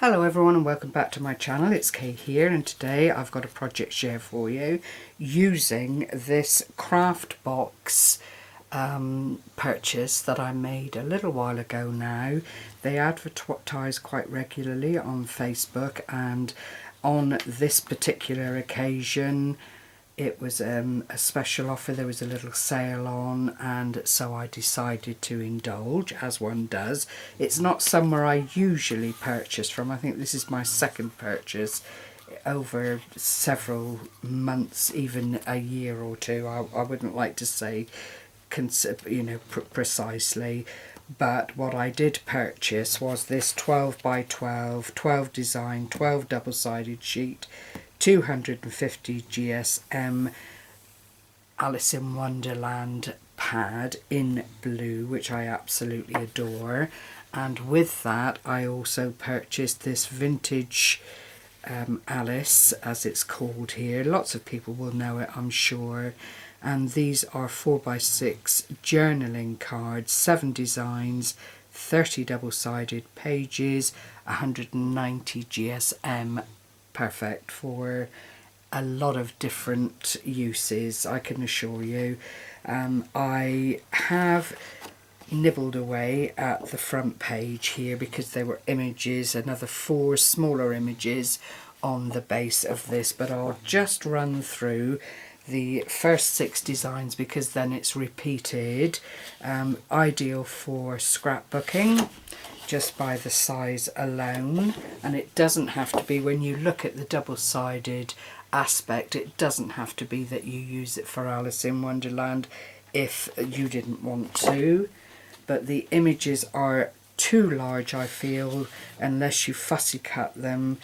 Hello everyone and welcome back to my channel. It's Kay here, and today I've got a project share for you using this craft box purchase that I made a little while ago now. They advertise quite regularly on Facebook, and on this particular occasion it was a special offer. There was a little sale on, and so I decided to indulge, as one does. It's not somewhere I usually purchase from. I think this is my second purchase over several months, even a year or two. I wouldn't like to say precisely, but what I did purchase was this 12 by 12 design 12 double-sided sheet 250 GSM Alice in Wonderland pad in blue, which I absolutely adore. And with that I also purchased this vintage Alice, as it's called here. Lots of people will know it, I'm sure. And these are 4x6 journaling cards, 7 designs, 30 double-sided pages, 190 GSM. Perfect for a lot of different uses, I can assure you. I have nibbled away at the front page here because there were images, another 4 smaller images on the base of this, but I'll just run through the first 6 designs because then it's repeated. Ideal for scrapbooking just by the size alone, and it doesn't have to be, when you look at the double-sided aspect, it doesn't have to be that you use it for Alice in Wonderland if you didn't want to, but the images are too large, I feel, unless you fussy cut them,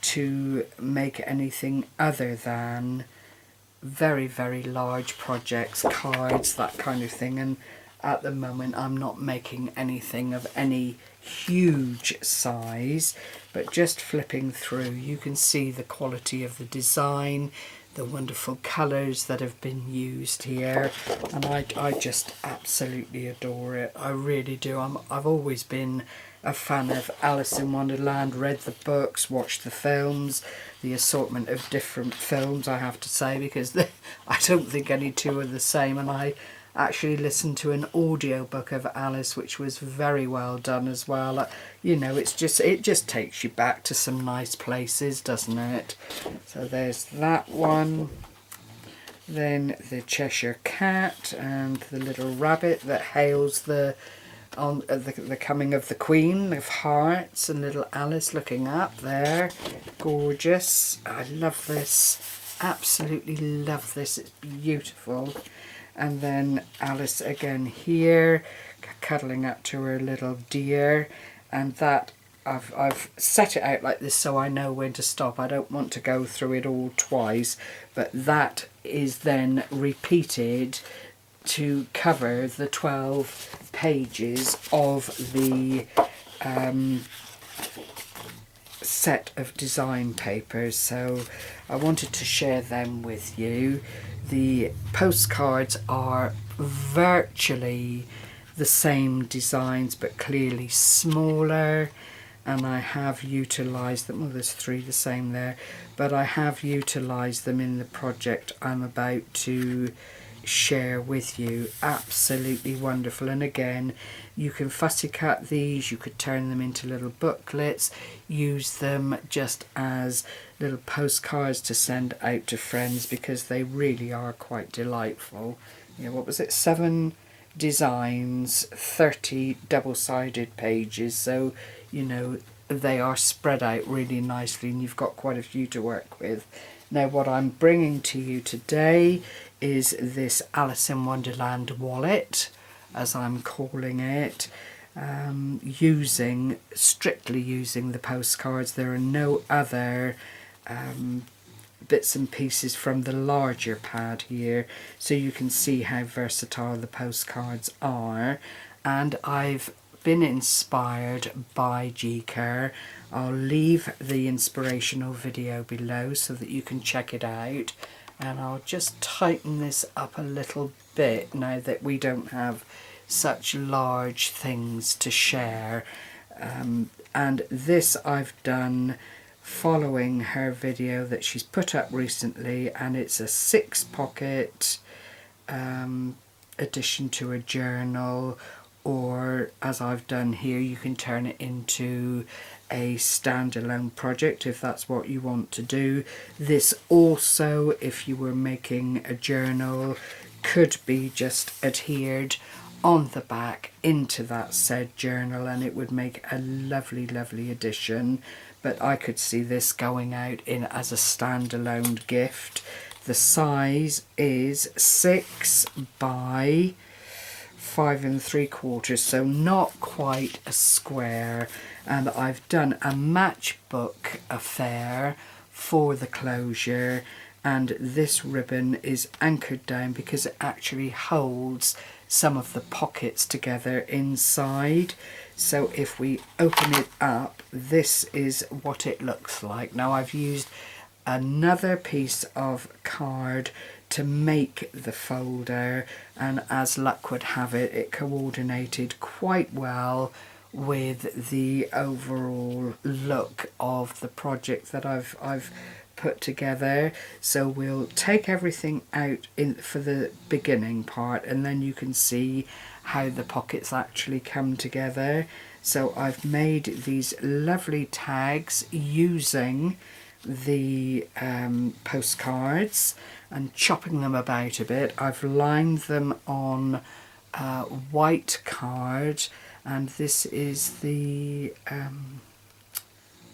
to make anything other than very, very large projects, cards, that kind of thing. And at the moment I'm not making anything of any huge size, but just flipping through you can see the quality of the design, the wonderful colours that have been used here, and I just absolutely adore it. I really do. I've always been a fan of Alice in Wonderland, read the books, watched the films, the assortment of different films, I have to say, because I don't think any two are the same, and I actually listened to an audiobook of Alice which was very well done as well. You know, it just takes you back to some nice places, doesn't it? So there's that one. Then the Cheshire Cat and the little rabbit that hails the coming of the Queen of Hearts, and little Alice looking up there. Gorgeous. I love this. Absolutely love this. It's beautiful. And then Alice again here, cuddling up to her little deer, and that I've set it out like this so I know when to stop. I don't want to go through it all twice, but that is then repeated to cover the 12 pages of the set of design papers, so I wanted to share them with you. The postcards are virtually the same designs but clearly smaller, and I have utilised them. Well, there's 3 the same there, but I have utilised them in the project I'm about to share with you. Absolutely wonderful. And again, you can fussy cut these, you could turn them into little booklets, use them just as little postcards to send out to friends, because they really are quite delightful. Yeah, what was it, 7 designs, 30 double-sided pages, so you know they are spread out really nicely and you've got quite a few to work with. Now what I'm bringing to you today is this Alice in Wonderland wallet, as I'm calling it, strictly using the postcards. There are no other bits and pieces from the larger pad here, so you can see how versatile the postcards are. And I've been inspired by Kerr. I'll leave the inspirational video below so that you can check it out, and I'll just tighten this up a little bit now that we don't have such large things to share. And this I've done following her video that she's put up recently, and it's a 6-pocket addition to a journal, or as I've done here, you can turn it into a standalone project if that's what you want to do. This also, if you were making a journal, could be just adhered on the back into that said journal, and it would make a lovely, lovely addition. But I could see this going out in as a standalone gift. The size is 6 by 5 3/4, so not quite a square. And I've done a matchbook affair for the closure, and this ribbon is anchored down because it actually holds some of the pockets together inside. So if we open it up, this is what it looks like. Now I've used another piece of card to make the folder, and as luck would have it, it coordinated quite well with the overall look of the project that I've put together. So we'll take everything out for the beginning part, and then you can see how the pockets actually come together. So I've made these lovely tags using the postcards and chopping them about a bit. I've lined them on white card, and this is the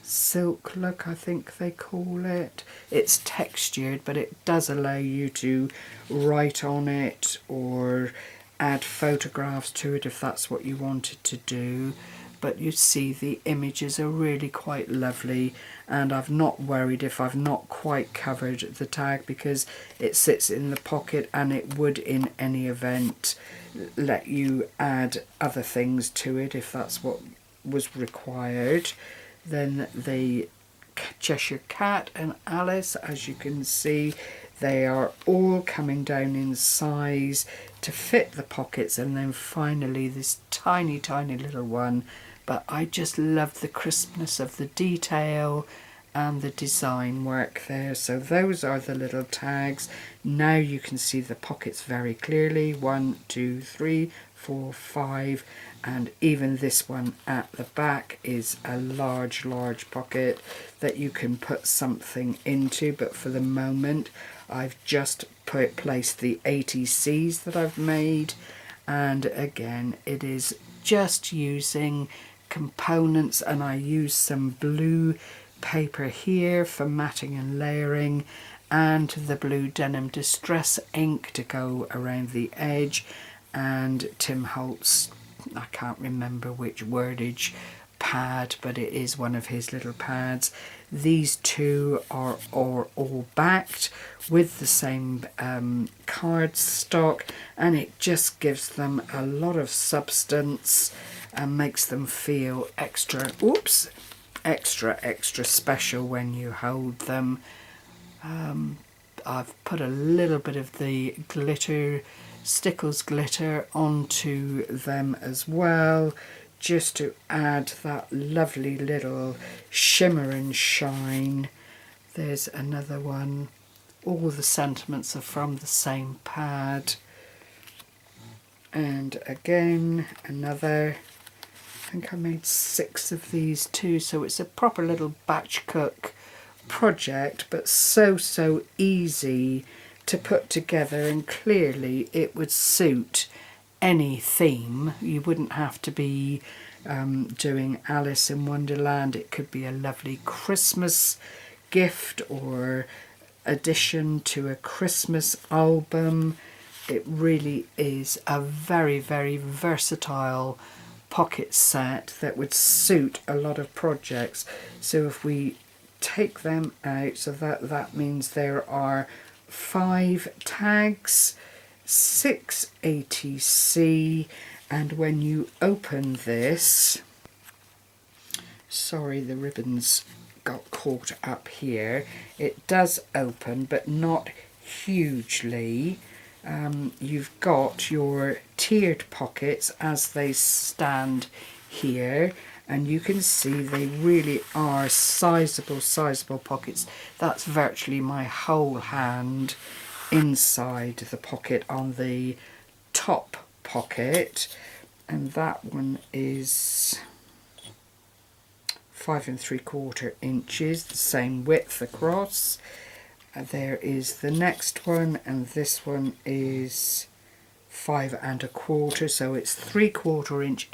silk look, I think they call it. It's textured, but it does allow you to write on it or add photographs to it if that's what you wanted to do. But you see the images are really quite lovely, and I've not worried if I've not quite covered the tag because it sits in the pocket, and it would in any event let you add other things to it if that's what was required. Then the Cheshire Cat and Alice, as you can see, they are all coming down in size to fit the pockets, and then finally this tiny, tiny little one. But I just love the crispness of the detail and the design work there. So those are the little tags. Now you can see the pockets very clearly. 1, 2, 3, 4, 5, and even this one at the back is a large, large pocket that you can put something into. But for the moment, I've just placed the A.T.Cs that I've made, and again, it is just using components, and I use some blue paper here for matting and layering, and the blue denim distress ink to go around the edge, and Tim Holtz, I can't remember which wordage pad, but it is one of his little pads. These two are all backed with the same card stock, and it just gives them a lot of substance and makes them feel extra special when you hold them. I've put a little bit of the glitter, Stickles glitter, onto them as well, just to add that lovely little shimmer and shine. There's another one. All the sentiments are from the same pad. And again, another. I think I made 6 of these too, so it's a proper little batch cook project, but so easy to put together, and clearly it would suit any theme. You wouldn't have to be doing Alice in Wonderland. It could be a lovely Christmas gift or addition to a Christmas album. It really is a very, very versatile pocket set that would suit a lot of projects. So if we take them out, so that means there are 5 tags, 6 A.T.C, and when you open this, sorry, the ribbons got caught up here, it does open, but not hugely. You've got your tiered pockets as they stand here, and you can see they really are sizable pockets. That's virtually my whole hand inside the pocket on the top pocket, and that one is 5 3/4 inches, the same width across. There is the next one, and this one is 5 1/4, so it's 3/4 inch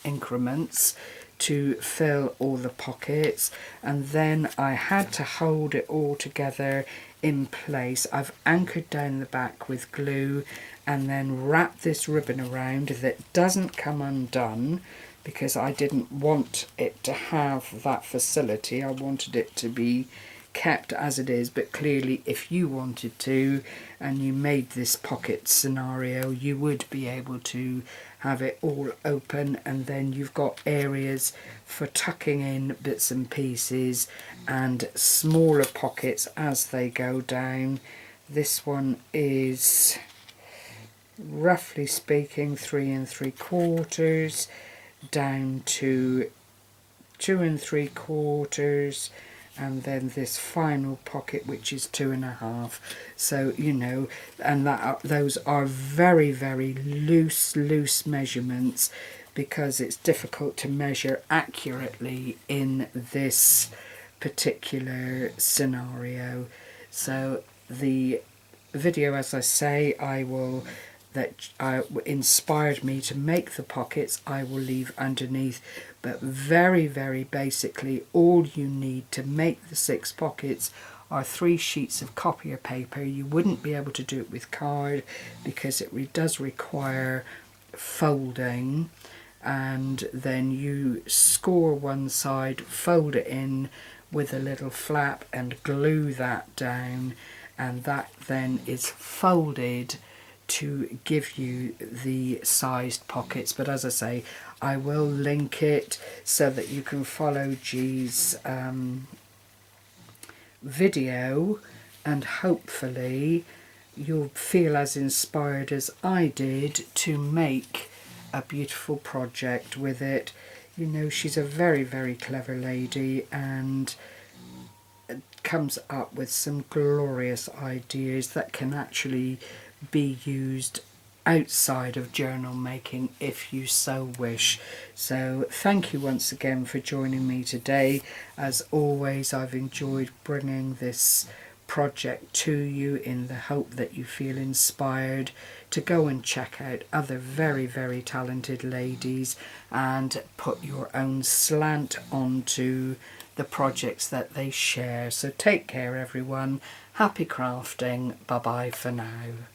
increments to fill all the pockets. And then I had to hold it all together in place. I've anchored down the back with glue and then wrapped this ribbon around that doesn't come undone, because I didn't want it to have that facility. I wanted it to be kept as it is, but clearly if you wanted to and you made this pocket scenario, you would be able to have it all open, and then you've got areas for tucking in bits and pieces and smaller pockets as they go down. This one is, roughly speaking, 3 3/4 down to 2 3/4, and then this final pocket which is 2 1/2. So, you know, and those are very loose measurements, because it's difficult to measure accurately in this particular scenario. So the video, as I say, that inspired me to make the pockets, I will leave underneath. But very basically, all you need to make the 6 pockets are 3 sheets of copier paper. You wouldn't be able to do it with card because it does require folding, and then you score one side, fold it in with a little flap and glue that down, and that then is folded to give you the sized pockets. But as I say, I will link it so that you can follow G's video, and hopefully you'll feel as inspired as I did to make a beautiful project with it. You know, she's a very clever lady and comes up with some glorious ideas that can actually be used outside of journal making if you so wish. So thank you once again for joining me today. As always, I've enjoyed bringing this project to you in the hope that you feel inspired to go and check out other very talented ladies and put your own slant onto the projects that they share. So take care everyone, happy crafting, bye bye for now.